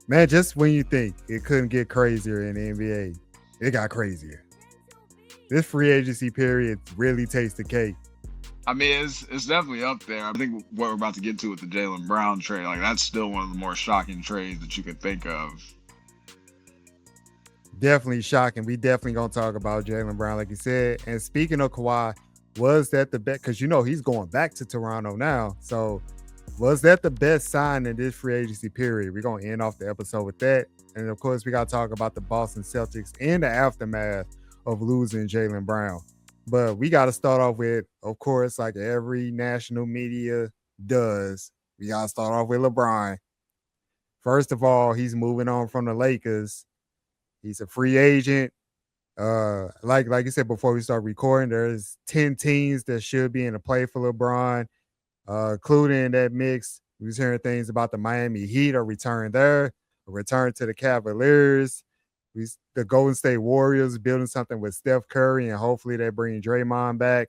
Man, just when you think it couldn't get crazier in the NBA, it got crazier. This free agency period really takes the cake. I mean, it's definitely up there. I think what we're about to get to with the Jaylen Brown trade, like that's still one of the more shocking trades that you could think of. Definitely shocking. We definitely gonna talk about Jaylen Brown, like you said. And speaking of Kawhi, was that the best? Because he's going back to Toronto now. So was that the best sign in this free agency period? We're gonna end off the episode with that. And of course, we gotta talk about the Boston Celtics in the aftermath of losing Jaylen Brown. But we gotta start off with, of course, like every national media does, we gotta start off with LeBron. First of all, he's moving on from the Lakers. He's a free agent. Like you said before we start recording, there's 10 teams that should be in the play for LeBron, including that mix. We was hearing things about the Miami Heat are return there, a return to the Cavaliers. The Golden State Warriors building something with Steph Curry, and hopefully they bring Draymond back.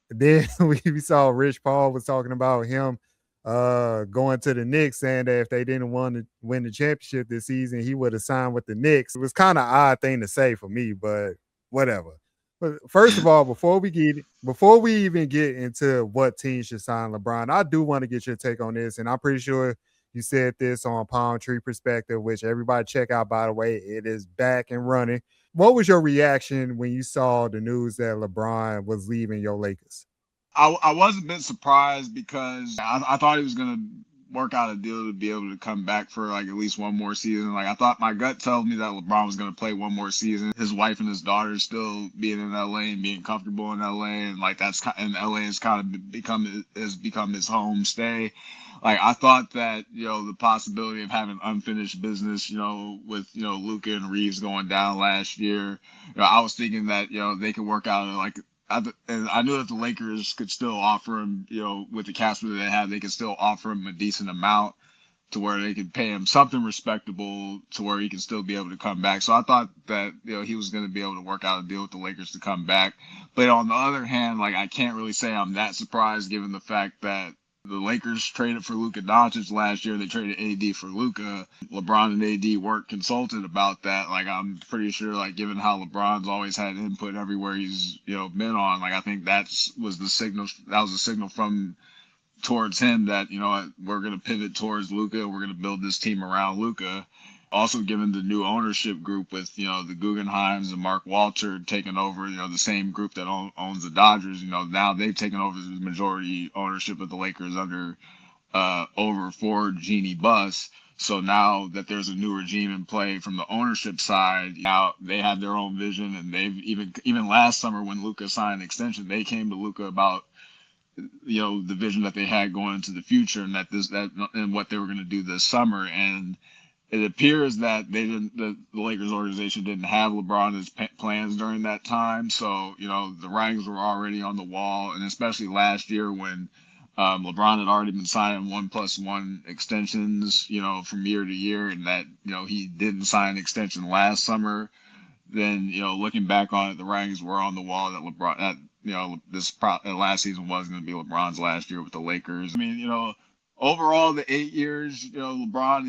Then we saw Rich Paul was talking about him going to the Knicks, saying that if they didn't want to win the championship this season, he would have signed with the Knicks. It was kind of odd thing to say for me, but whatever. But first of all, before we even get into what team should sign LeBron, I do want to get your take on this, and I'm pretty sure you said this on Palm Tree Perspective, which everybody check out, by the way. It is back and running. What was your reaction when you saw the news that LeBron was leaving your Lakers? I was a bit surprised because I thought he was gonna work out a deal to be able to come back for like at least one more season. Like I thought my gut told me that LeBron was gonna play one more season. His wife and his daughter still being in LA and being comfortable in LA, and like and LA has kind of become his home stay. Like I thought that the possibility of having unfinished business with Luka and Reeves going down last year, I was thinking that they could work out like and I knew that the Lakers could still offer him, with the cap that they have, they could still offer him a decent amount to where they could pay him something respectable to where he can still be able to come back. So I thought that he was going to be able to work out a deal with the Lakers to come back. But on the other hand, like I can't really say I'm that surprised given the fact that the Lakers traded for Luka Doncic last year. They traded AD for Luka. LeBron and AD weren't consulted about that. Like I'm pretty sure, like given how LeBron's always had input everywhere he's been on, like I think was the signal. That was a signal from towards him that we're going to pivot towards Luka. We're going to build this team around Luka. Also, given the new ownership group with the Guggenheims and Mark Walter taking over, the same group that owns the Dodgers, now they've taken over the majority ownership of the Lakers under over for Jeannie Buss. So now that there's a new regime in play from the ownership side, now they have their own vision, and they've even last summer when Luka signed an extension, they came to Luka about the vision that they had going into the future and and what they were going to do this summer. And it appears that the Lakers organization didn't have LeBron's plans during that time. So, the writings were already on the wall. And especially last year when LeBron had already been signing 1+1 extensions, from year to year, and that, he didn't sign an extension last summer. Then, looking back on it, the writings were on the wall that LeBron, that, last season was going to be LeBron's last year with the Lakers. I mean, overall, the 8 years, LeBron,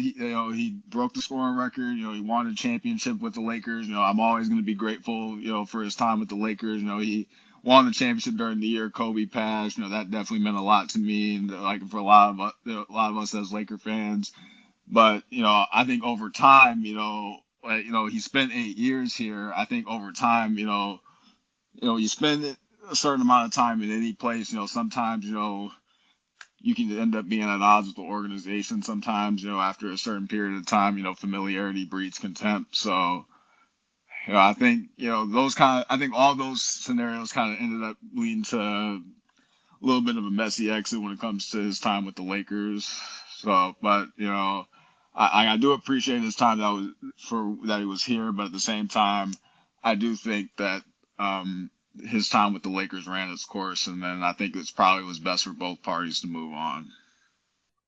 he broke the scoring record. He won a championship with the Lakers. I'm always going to be grateful, for his time with the Lakers. He won the championship during the year Kobe passed. That definitely meant a lot to me, and like for a lot of us as Laker fans. But I think over time, he spent 8 years here. I think over time, you spend a certain amount of time in any place. Sometimes you can end up being at odds with the organization. Sometimes, after a certain period of time, familiarity breeds contempt. So, I think, I think all those scenarios kind of ended up leading to a little bit of a messy exit when it comes to his time with the Lakers. So, but, I do appreciate his time that he was here, but at the same time, I do think that, his time with the Lakers ran its course, and then I think it's probably was best for both parties to move on.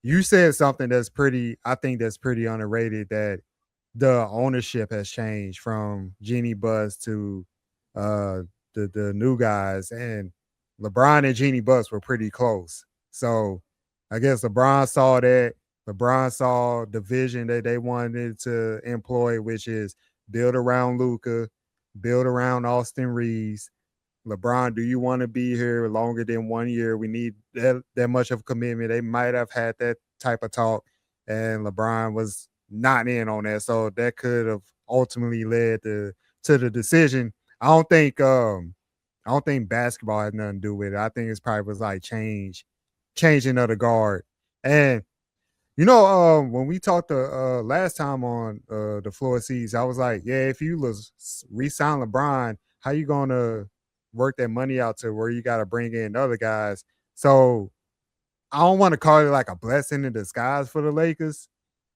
You said something I think that's pretty underrated, that the ownership has changed from Jeannie Buss to uh the new guys, and LeBron and Jeannie Buss were pretty close. So I guess LeBron saw that. LeBron saw the vision that they wanted to employ, which is build around Luka, build around Austin Reeves. LeBron, do you want to be here longer than 1 year? We need that much of a commitment. They might have had that type of talk, and LeBron was not in on that. So that could have ultimately led to the decision. I don't think I don't think basketball had nothing to do with it. I think it's probably was like changing of the guard. And when we talked last time on the floor seats, I was like, yeah, if you re-sign LeBron, how you gonna work that money out to where you got to bring in other guys? So I don't want to call it like a blessing in disguise for the Lakers.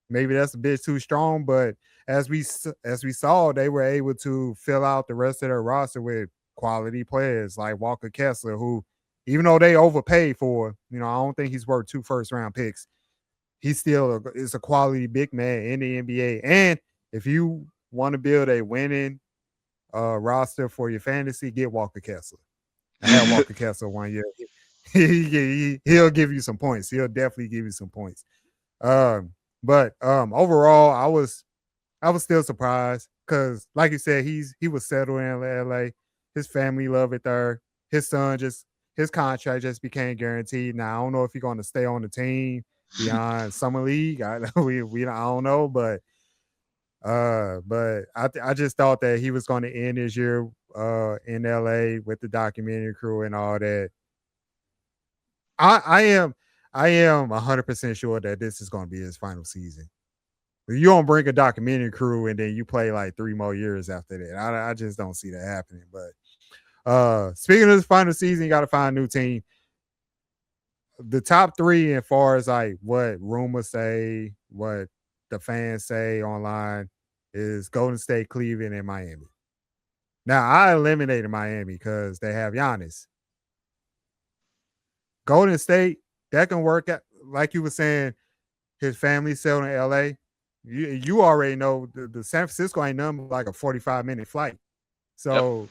Maybe that's a bit too strong, but as we saw, they were able to fill out the rest of their roster with quality players like Walker Kessler, who, even though they overpaid for, I don't think he's worth 2 first-round picks. He still is a quality big man in the NBA. And if you want to build a winning roster for your fantasy, get Walker Kessler. I had Walker Kessler 1 year. He'll give you some points. He'll definitely give you some points. But overall, I was still surprised because, like you said, he was settled in LA. His family loved it there. His son his contract just became guaranteed. Now I don't know if he's going to stay on the team beyond summer league. I don't know, but I just thought that he was going to end his year in LA with the documentary crew and all that. I am 100% sure that this is going to be his final season. You don't bring a documentary crew and then you play like 3 more years after that. I just don't see that happening. But speaking of this final season, you got to find a new team. The top 3 as far as like what rumors say, what the fans say online is Golden State, Cleveland, and Miami. Now I eliminated Miami because they have Giannis. Golden State, that can work out. Like you were saying, his family settled in LA. You already know the San Francisco ain't nothing like a 45-minute flight. So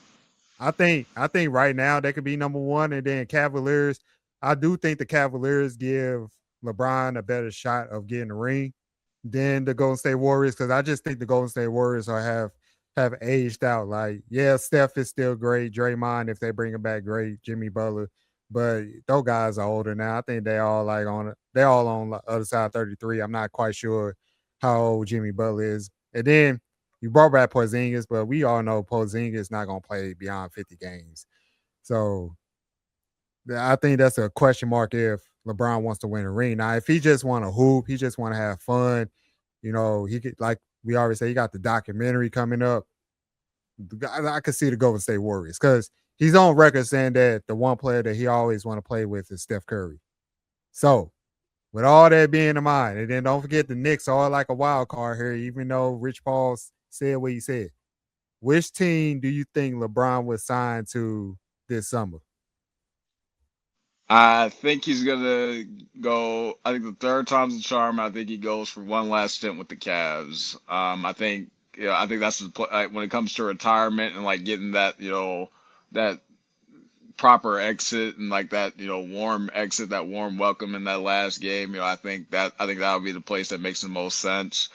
yep. I think right now they could be number 1, and then Cavaliers. I do think the Cavaliers give LeBron a better shot of getting the ring than the Golden State Warriors, because I just think the Golden State Warriors have aged out. Like, yeah, Steph is still great. Draymond, if they bring him back, great. Jimmy Butler. But those guys are older now. I think they're all on the other side of 33. I'm not quite sure how old Jimmy Butler is. And then you brought back Porzingis, but we all know Porzingis is not going to play beyond 50 games. So I think that's a question mark if LeBron wants to win a ring. Now, if he just want to hoop, he just want to have fun, he could, like we always say, he got the documentary coming up. I could see the Golden State Warriors because he's on record saying that the one player that he always want to play with is Steph Curry. So, with all that being in mind, and then don't forget the Knicks are like a wild card here, even though Rich Paul said what he said. Which team do you think LeBron would sign to this summer? I think he's gonna go. I think the third time's the charm. I think he goes for one last stint with the Cavs. I think that's when it comes to retirement and like getting that that proper exit and like that warm exit, that warm welcome in that last game. I think that would be the place that makes the most sense.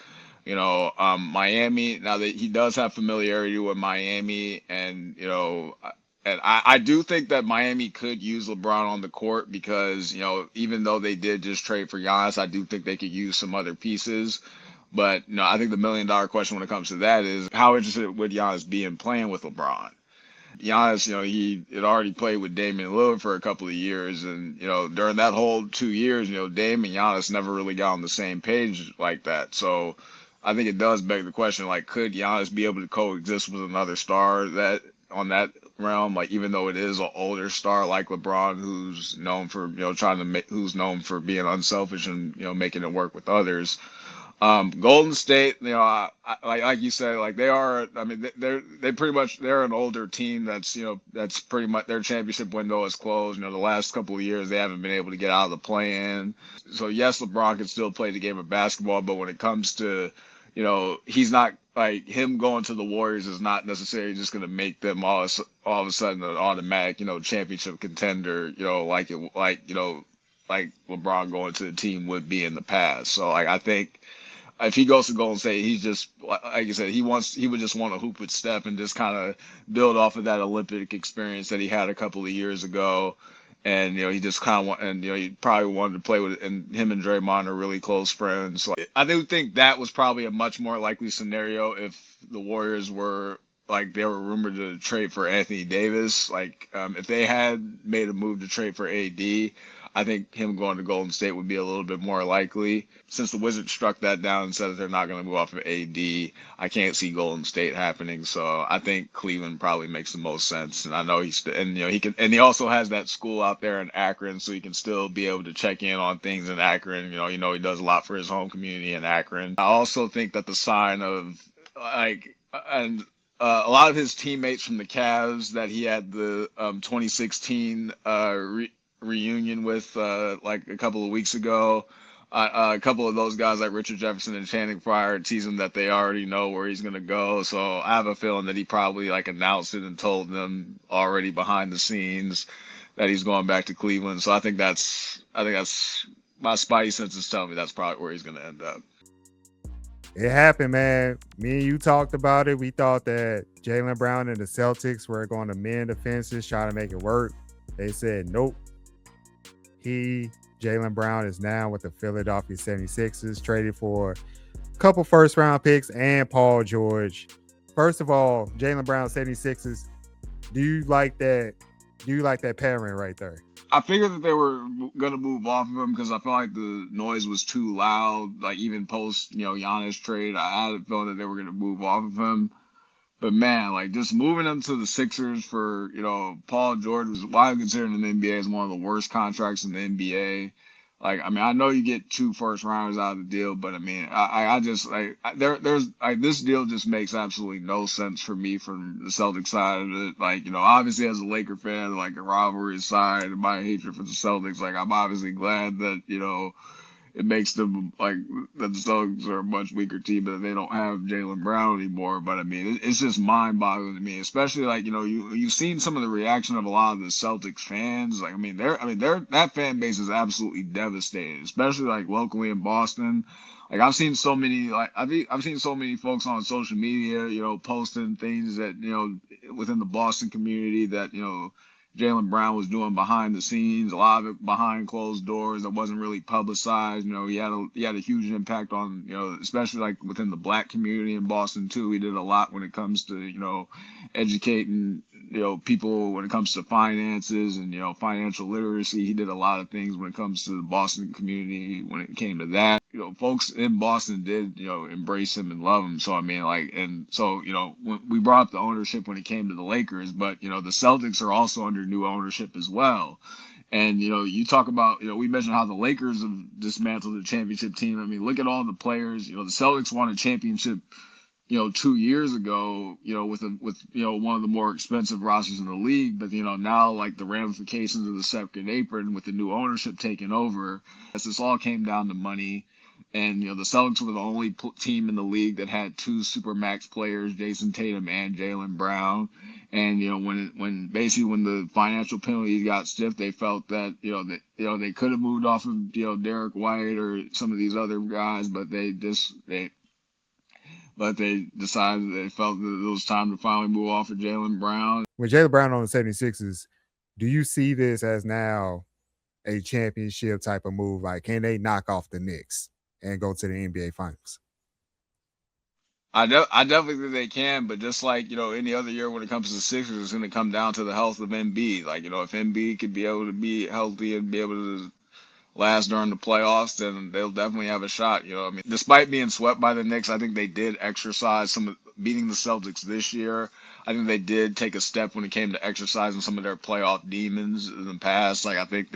Miami. Now that he does have familiarity with Miami, and I do think that Miami could use LeBron on the court because, even though they did just trade for Giannis, I do think they could use some other pieces. But, I think the $1 million question when it comes to that is how interested would Giannis be in playing with LeBron? Giannis, he had already played with Damian Lillard for a couple of years. And, during that whole 2 years, Dame and Giannis never really got on the same page like that. So I think it does beg the question, like, could Giannis be able to coexist with another star that on that realm, like even though it is an older star like LeBron, who's known for who's known for being unselfish and making it work with others. Golden State, like you said, like they are. I mean, they're an older team that's pretty much their championship window is closed. The last couple of years they haven't been able to get out of the play-in. So yes, LeBron can still play the game of basketball, but when it comes to he's not like him going to the Warriors is not necessarily just going to make them all of a sudden an automatic, championship contender, like LeBron going to the team would be in the past. So like I think if he goes to Golden State, he's just like I said, he would just want to hoop with Steph and just kind of build off of that Olympic experience that he had a couple of years ago. And he just kind of want, and he probably wanted to play with, and him and Draymond are really close friends. So I do think that was probably a much more likely scenario if the Warriors were like they were rumored to trade for Anthony Davis. Like if they had made a move to trade for AD, I think him going to Golden State would be a little bit more likely. Since the Wizards struck that down and said that they're not going to move off of AD, I can't see Golden State happening. So I think Cleveland probably makes the most sense. And I know he can, and he also has that school out there in Akron, so he can still be able to check in on things in Akron. He does a lot for his home community in Akron. I also think that the sign of and a lot of his teammates from the Cavs that he had the 2016 reunion with like a couple of weeks ago. A couple of those guys like Richard Jefferson and Channing Frye tease him that they already know where he's going to go. So I have a feeling that he probably like announced it and told them already behind the scenes that he's going back to Cleveland. So I think that's my spidey senses telling me that's probably where he's going to end up. It happened, man. Me and you talked about it. We thought that Jaylen Brown and the Celtics were going to mend the fences, try to make it work. They said nope. Jaylen Brown is now with the Philadelphia 76ers, traded for a couple first-round picks and Paul George. First of all, Jaylen Brown 76ers, do you like that pairing right there? I figured that they were going to move off of him because I felt like the noise was too loud. Like even post, Giannis trade, I had a feeling that they were going to move off of him. But man, like just moving him to the Sixers for, Paul George was widely considered in the NBA as one of the worst contracts in the NBA. Like, I mean, I know you get 2 first rounders out of the deal, but I mean, I just like there's like this deal just makes absolutely no sense for me from the Celtics side of it. Like, obviously as a Laker fan, like a rivalry aside, and my hatred for the Celtics, like I'm obviously glad that it makes them like that the Celtics are a much weaker team and that they don't have Jaylen Brown anymore. But I mean, it's just mind-boggling to me, especially like you've seen some of the reaction of a lot of the Celtics fans. Like that fan base is absolutely devastated, especially like locally in Boston. Like I've seen so many folks on social media, posting things that within the Boston community that Jaylen Brown was doing behind the scenes, a lot of it behind closed doors that wasn't really publicized. He had a huge impact on, especially like within the black community in Boston too. He did a lot when it comes to, educating, people when it comes to finances and, financial literacy. He did a lot of things when it comes to the Boston community when it came to that. Folks in Boston did, embrace him and love him. So, I mean, when we brought up the ownership when it came to the Lakers, but, the Celtics are also under new ownership as well. And, you talk about, we mentioned how the Lakers have dismantled the championship team. I mean, look at all the players. The Celtics won a championship 2 years ago, with one of the more expensive rosters in the league. But, now like the ramifications of the second apron with the new ownership taking over, this all came down to money. And, the Celtics were the only team in the league that had 2 supermax players, Jason Tatum and Jaylen Brown. And, when the financial penalties got stiff, they felt that, they could have moved off of, Derek White or some of these other guys, but they decided that they felt that it was time to finally move off of Jaylen Brown. With Jaylen Brown on the 76ers, do you see this as now a championship type of move? Like, can they knock off the Knicks and go to the NBA Finals? I definitely think they can, but just like, any other year when it comes to the Sixers, it's going to come down to the health of Embiid. Like, if Embiid could be able to be healthy and be able to last during the playoffs, then they'll definitely have a shot. I mean, despite being swept by the Knicks, I think they did exercise beating the Celtics this year. I think they did take a step when it came to exercising some of their playoff demons in the past. Like I think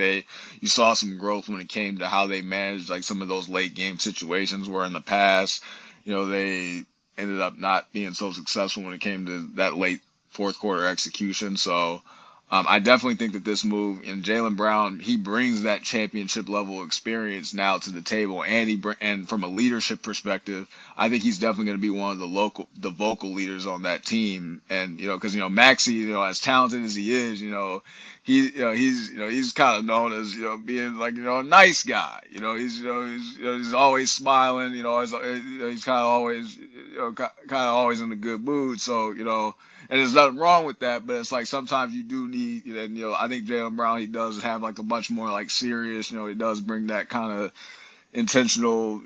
you saw some growth when it came to how they managed like some of those late game situations where in the past, they ended up not being so successful when it came to that late fourth quarter execution. So I definitely think that this move and Jaylen Brown, he brings that championship level experience now to the table, and and from a leadership perspective, I think he's definitely going to be one of the vocal leaders on that team. And because Maxi, as talented as he is, he's kind of known as being like a nice guy. He's always smiling. He's kind of always kind of always in a good mood. So and there's nothing wrong with that, but it's like sometimes you do need, and I think Jaylen Brown, he does have like a much more like serious, he does bring that kind of intentional,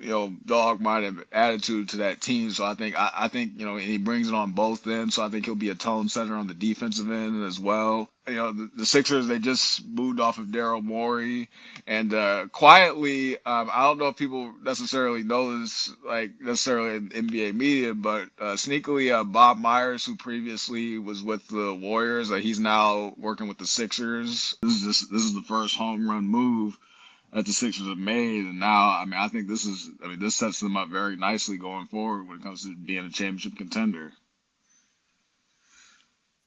dog-minded attitude to that team. So I think, and he brings it on both ends. So I think he'll be a tone setter on the defensive end as well. The Sixers, they just moved off of Daryl Morey, and quietly, I don't know if people necessarily know this, like necessarily in NBA media, but sneakily, Bob Myers, who previously was with the Warriors, he's now working with the Sixers. This is the first home run move that the Sixers have made, and now I think this sets them up very nicely going forward when it comes to being a championship contender.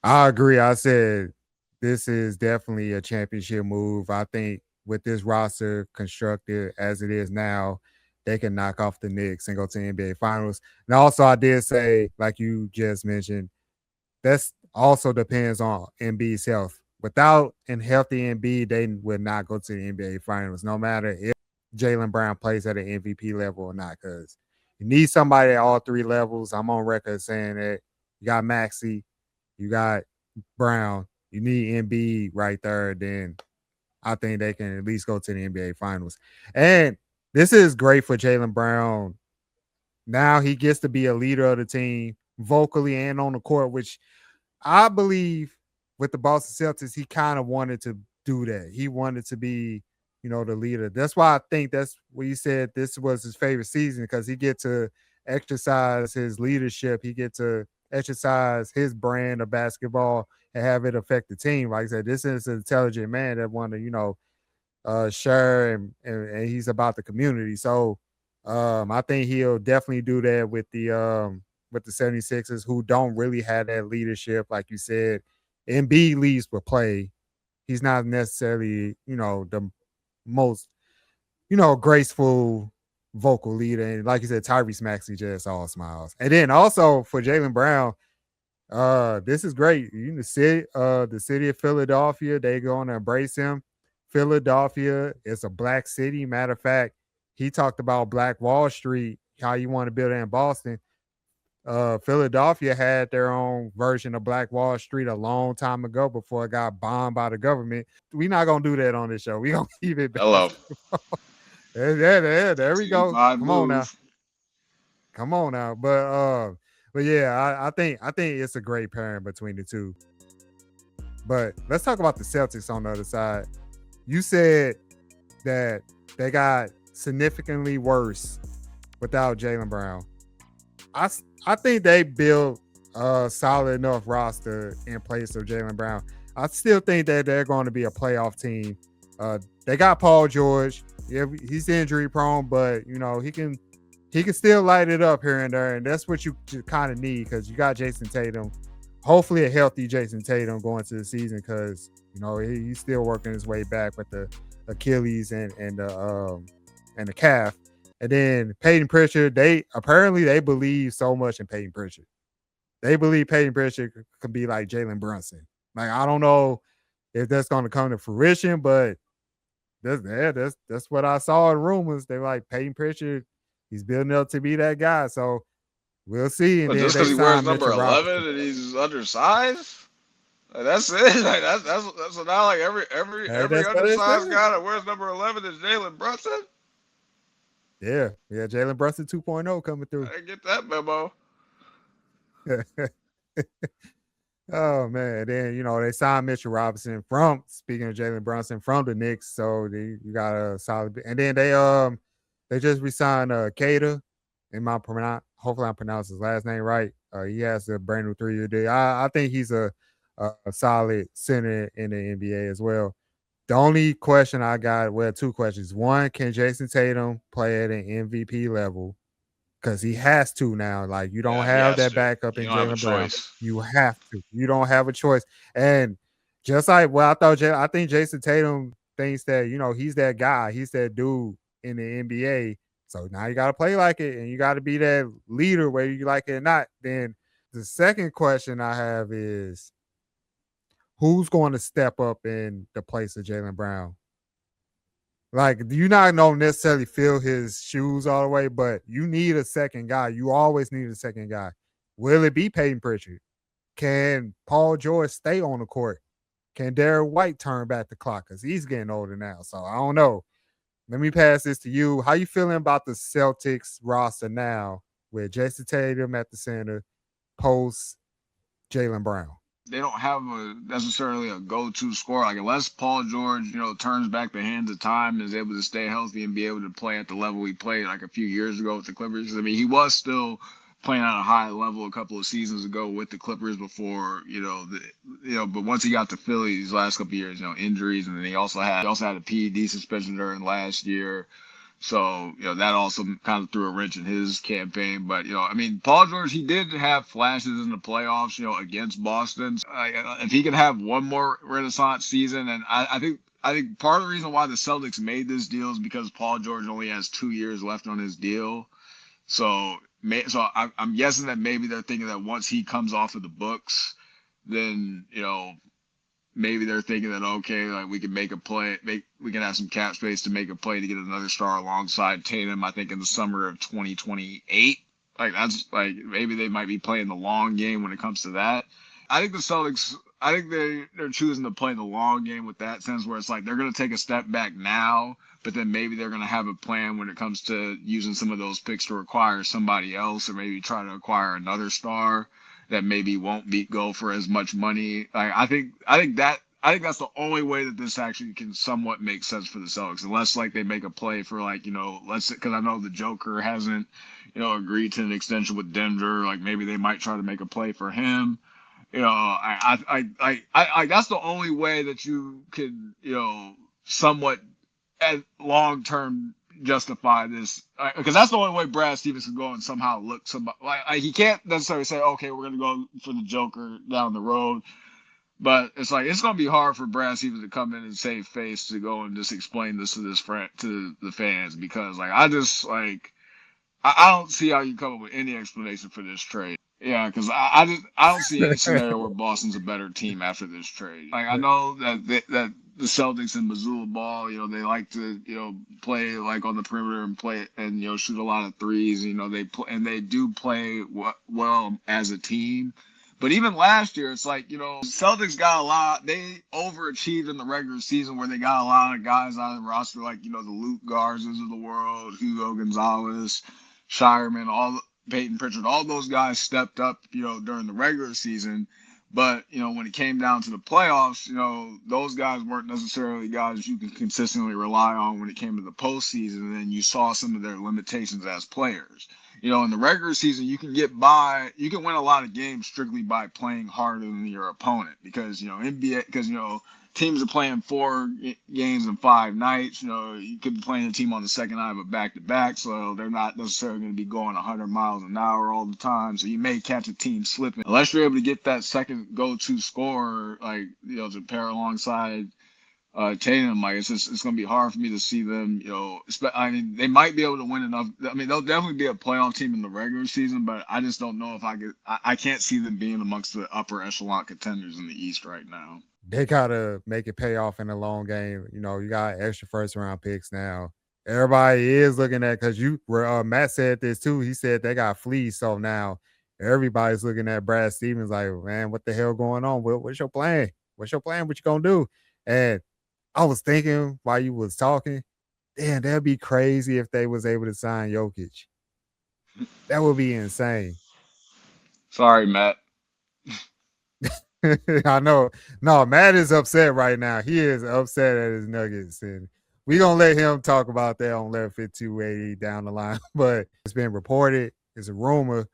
I agree. I said this is definitely a championship move. I think with this roster constructed as it is now, they can knock off the Knicks and go to the NBA Finals. And also, I did say, like you just mentioned, that's also depends on Embiid's health. Without a healthy Embiid, they would not go to the NBA Finals, no matter if Jaylen Brown plays at an MVP level or not. Because you need somebody at all three levels. I'm on record saying that you got Maxi, you got Brown, you need Embiid right there. Then I think they can at least go to the NBA Finals. And this is great for Jaylen Brown. Now he gets to be a leader of the team vocally and on the court, which I believe with the Boston Celtics, he kind of wanted to do that. He wanted to be, the leader. That's why I think that's what you said this was his favorite season because he get to exercise his leadership. He get to exercise his brand of basketball and have it affect the team. Like I said, this is an intelligent man that want to, share and he's about the community. So I think he'll definitely do that with the 76ers who don't really have that leadership, like you said. Embiid leads for play. He's not necessarily, the most, graceful vocal leader. And like you said, Tyrese Maxey just all smiles. And then also for Jaylen Brown, this is great. The city of Philadelphia, they're going to embrace him. Philadelphia is a black city. Matter of fact, he talked about Black Wall Street, how you want to build it in Boston. Philadelphia had their own version of Black Wall Street a long time ago before it got bombed by the government. We're not gonna do that on this show. We're gonna keep it Hello. basketball. there we go. Come on now. Move. Come on now. But yeah, I think it's a great pairing between the two. But let's talk about the Celtics on the other side. You said that they got significantly worse without Jaylen Brown. I think they built a solid enough roster in place of Jaylen Brown. I still think that they're going to be a playoff team. They got Paul George. Yeah, he's injury prone, but he can still light it up here and there, and that's what you kind of need because you got Jason Tatum. Hopefully, a healthy Jason Tatum going to the season because he's still working his way back with the Achilles and the calf. And then Peyton Pritchard, they believe so much in Peyton Pritchard. They believe Peyton Pritchard could be like Jalen Brunson. Like I don't know if that's going to come to fruition, but that's what I saw in rumors. They're like Peyton Pritchard, he's building up to be that guy. So we'll see. And But then just they because he wears signed number Mitchell 11 Robinson. and he's undersized, like, that's it. Like, that's so now like every That's what they undersized said. guy that wears number 11 is Jalen Brunson. Yeah, Jalen Brunson 2.0 coming I through. didn't get that memo. Oh man, then they signed Mitchell Robinson from speaking of Jalen Brunson from the Knicks, so you got a solid. And then they just re-signed Kata. Hopefully I'm pronouncing his last name right. He has a brand new 3-year deal. I think he's a solid center in the NBA as well. The only question I got, well, two questions. One, can Jason Tatum play at an MVP level? Because he has to now. Like you don't Yeah, he have has that to. backup You in don't have a Jaylen Brown. choice. You have to. You don't have a choice. And Just like I think Jason Tatum thinks that he's that guy, he's that dude in the NBA. So now you got to play like it, and you got to be that leader, whether you like it or not. Then the second question I have is, who's going to step up in the place of Jaylen Brown? Like, you not don't necessarily fill his shoes all the way, but you need a second guy. You always need a second guy. Will it be Peyton Pritchard? Can Paul George stay on the court? Can Derek White turn back the clock? Because he's getting older now. So I don't know. Let me pass this to you. How you feeling about the Celtics roster now with Jason Tatum at the center, post Jaylen Brown? They don't have necessarily a go-to scorer. Like, unless Paul George, turns back the hands of time and is able to stay healthy and be able to play at the level he played like a few years ago with the Clippers. I mean, he was still playing at a high level a couple of seasons ago with the Clippers before, but once he got to Philly these last couple of years, injuries, and then he also had a PED suspension during last year. So, that also kind of threw a wrench in his campaign. But, I mean, Paul George, he did have flashes in the playoffs, against Boston. If he could have one more Renaissance season, and I think part of the reason why the Celtics made this deal is because Paul George only has 2 years left on his deal. So I'm guessing that maybe they're thinking that once he comes off of the books, then, maybe they're thinking that, okay, like, we can make a play, we can have some cap space to make a play to get another star alongside Tatum, I think in the summer of 2028. Like, that's like, maybe they might be playing the long game when it comes to that. I think the Celtics, they're choosing to play the long game with that sense, where it's like they're going to take a step back now, but then maybe they're going to have a plan when it comes to using some of those picks to acquire somebody else, or maybe try to acquire another star that maybe won't go for as much money. Like, I think that's the only way that this actually can somewhat make sense for the Celtics, unless like they make a play for, like, because I know the Joker hasn't, agreed to an extension with Denver. Like, maybe they might try to make a play for him. I that's the only way that you could, somewhat at long term justify this, because that's the only way Brad Stevens can go and somehow look somebody like he can't necessarily say, okay, we're gonna go for the Joker down the road, but it's like it's gonna be hard for Brad Stevens to come in and save face to go and just explain this to the fans, because like I don't see how you come up with any explanation for this trade. Yeah, because I don't see any scenario where Boston's a better team after this trade. Like, I know that that the Celtics and Missoula ball, they like to, play like on the perimeter and play and shoot a lot of threes. They do play well as a team. But even last year, it's like, Celtics got a lot. They overachieved in the regular season, where they got a lot of guys on the roster, like, the Luke Garzas of the world, Hugo Gonzalez, Shireman, Peyton Pritchard, all those guys stepped up, during the regular season. But, when it came down to the playoffs, those guys weren't necessarily guys you can consistently rely on when it came to the postseason. And then you saw some of their limitations as players. In the regular season, you can win a lot of games strictly by playing harder than your opponent, because, teams are playing 4 games in 5 nights. You could be playing a team on the second night of a back-to-back, so they're not necessarily going to be going 100 miles an hour all the time. So you may catch a team slipping. Unless you're able to get that second go-to scorer, like, to pair alongside Tatum, like, it's going to be hard for me to see them, I mean, they might be able to win enough. I mean, they'll definitely be a playoff team in the regular season, but I just don't know if I can't see them being amongst the upper echelon contenders in the East right now. They gotta make it pay off in the long game. You got extra first round picks now. Everybody is looking at, because Matt said this too. He said they got fleas, so now everybody's looking at Brad Stevens like, man, what the hell going on? What's your plan? What's your plan? What you gonna do? And I was thinking while you was talking, damn, that'd be crazy if they was able to sign Jokic. That would be insane. Sorry, Matt. I know. No, Matt is upset right now. He is upset at his Nuggets, and we're going to let him talk about that on 11:52 down the line. But it's been reported, it's a rumor,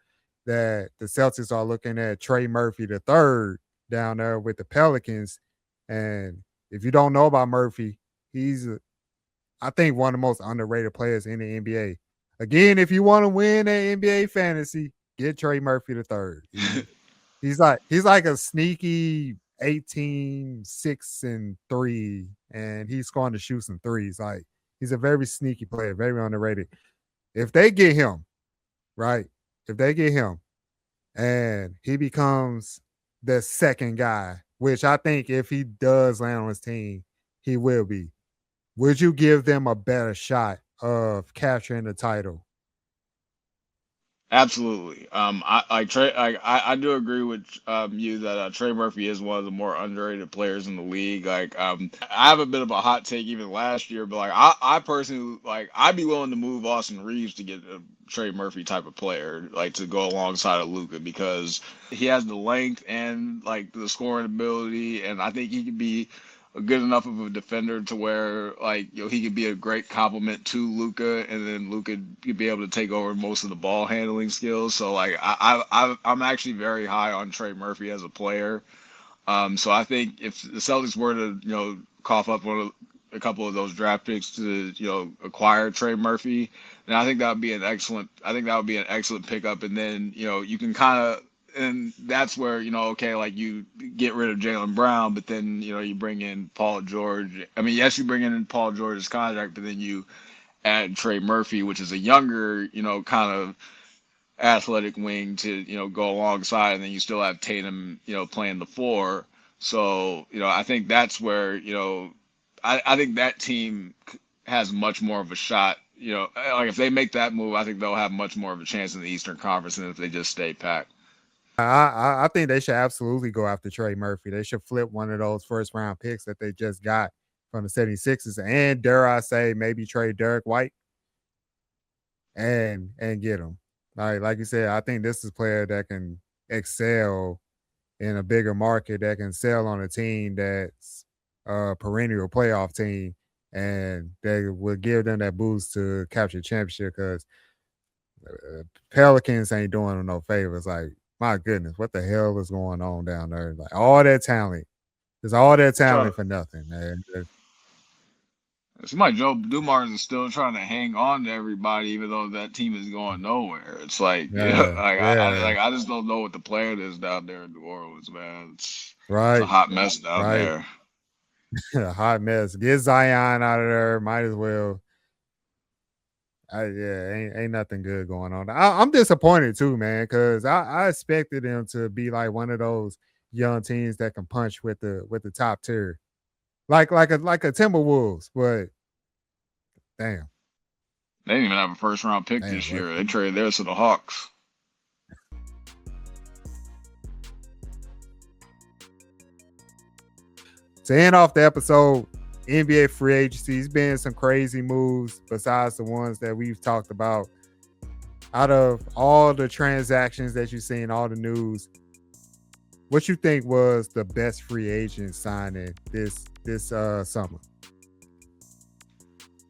that the Celtics are looking at Trey Murphy III down there with the Pelicans. And if you don't know about Murphy, he's, I think, one of the most underrated players in the NBA. Again, if you want to win an NBA fantasy, get Trey Murphy III. He's like a sneaky 18, 6, and 3, and he's going to shoot some threes. Like he's a very sneaky player, very underrated. If they get him, right? If they get him and he becomes the second guy, which I think if he does land on his team, he will be. Would you give them a better shot of capturing the title? Absolutely. I do agree with you that Trey Murphy is one of the more underrated players in the league. I have a bit of a hot take even last year, but I personally I'd be willing to move Austin Reeves to get a Trey Murphy type of player, like to go alongside of Luka because he has the length and like the scoring ability, and I think he could be a good enough of a defender to where he could be a great complement to Luka, and then Luka could be able to take over most of the ball handling skills. So I'm actually very high on Trey Murphy as a player. So I think if the Celtics were to cough up a couple of those draft picks to acquire Trey Murphy, then I think that would be an excellent pickup. And then you can kind of, and that's where okay, like you get rid of Jaylen Brown, but then you bring in Paul George. I mean, yes, you bring in Paul George's contract, but then you add Trey Murphy, which is a younger kind of athletic wing to go alongside, and then you still have Tatum playing the four. So I think that's where I think that team has much more of a shot. Like if they make that move, I think they'll have much more of a chance in the Eastern Conference than if they just stay packed. I think they should absolutely go after Trey Murphy. They should flip one of those first round picks that they just got from the 76ers and dare I say maybe trade Derek White and get him. Like you said, I think this is a player that can excel in a bigger market, that can sell on a team that's a perennial playoff team, and they will give them that boost to capture championship because Pelicans ain't doing them no favors. Like, my goodness, what the hell is going on down there? Like all that talent. There's all that talent for nothing, man. Somebody Joe Dumars is still trying to hang on to everybody, even though that team is going nowhere. It's like, I just don't know what the plan is down there in New Orleans, man. It's a hot mess down there. A hot mess. Get Zion out of there. Might as well. Ain't nothing good going on. I'm disappointed too, man, because I expected them to be like one of those young teams that can punch with the top tier, like a Timberwolves. But damn, they didn't even have a first round pick this year. They traded theirs to the Hawks. To end off the episode, NBA free agency's been some crazy moves besides the ones that we've talked about. Out of all the transactions that you've seen, all the news, what you think was the best free agent signing this summer?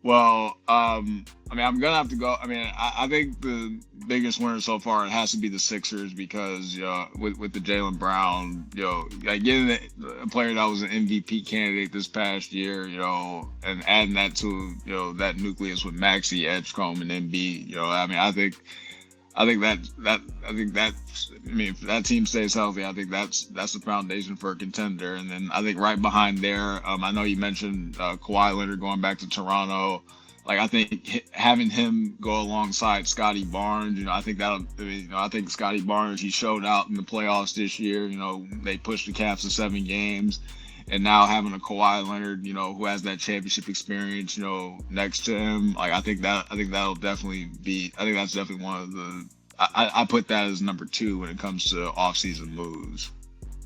Well, I mean, I'm gonna have to go. I mean, I think the biggest winner so far it has to be the Sixers because with the Jaylen Brown, getting a player that was an MVP candidate this past year, and adding that to that nucleus with Maxey, Edgecombe, and Embiid, I mean, I think if that team stays healthy, I think that's the foundation for a contender. And then I think right behind there, I know you mentioned Kawhi Leonard going back to Toronto. Like I think having him go alongside Scotty Barnes, I think I think Scotty Barnes, he showed out in the playoffs this year. They pushed the Cavs to 7 games. And now having a Kawhi Leonard, who has that championship experience, next to him, I think that's definitely one of the. I put that as number 2 when it comes to offseason moves.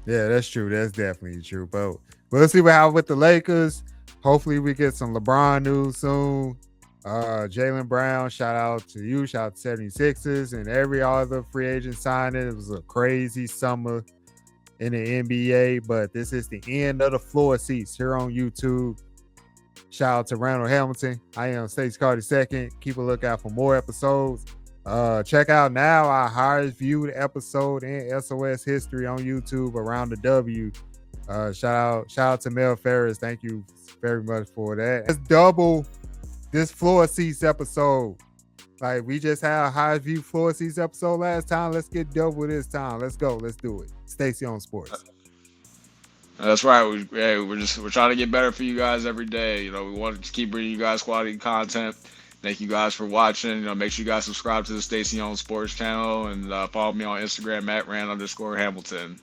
Yeah, that's true. That's definitely true. But we'll see what happens with the Lakers. Hopefully, we get some LeBron news soon. Jaylen Brown, shout out to you, shout out to 76ers and every other free agent signing. It was a crazy summer in the NBA, but this is the end of the floor seats here on YouTube. Shout out to Randall Hamilton. I am Stacey Carter II. Keep a lookout for more episodes. Check out now our highest viewed episode in SOS history on YouTube, Around the W. Shout out to Mel Ferris. Thank you very much for that. Let's double this floor seats episode. Like we just had a high view floor seats episode last time. Let's get double this time. Let's go. Let's do it. Stacey on Sports. That's right. We're trying to get better for you guys every day. You know, we want to keep bringing you guys quality content. Thank you guys for watching. You know, make sure you guys subscribe to the Stacey on Sports channel and follow me on Instagram at @Rand_Hamilton.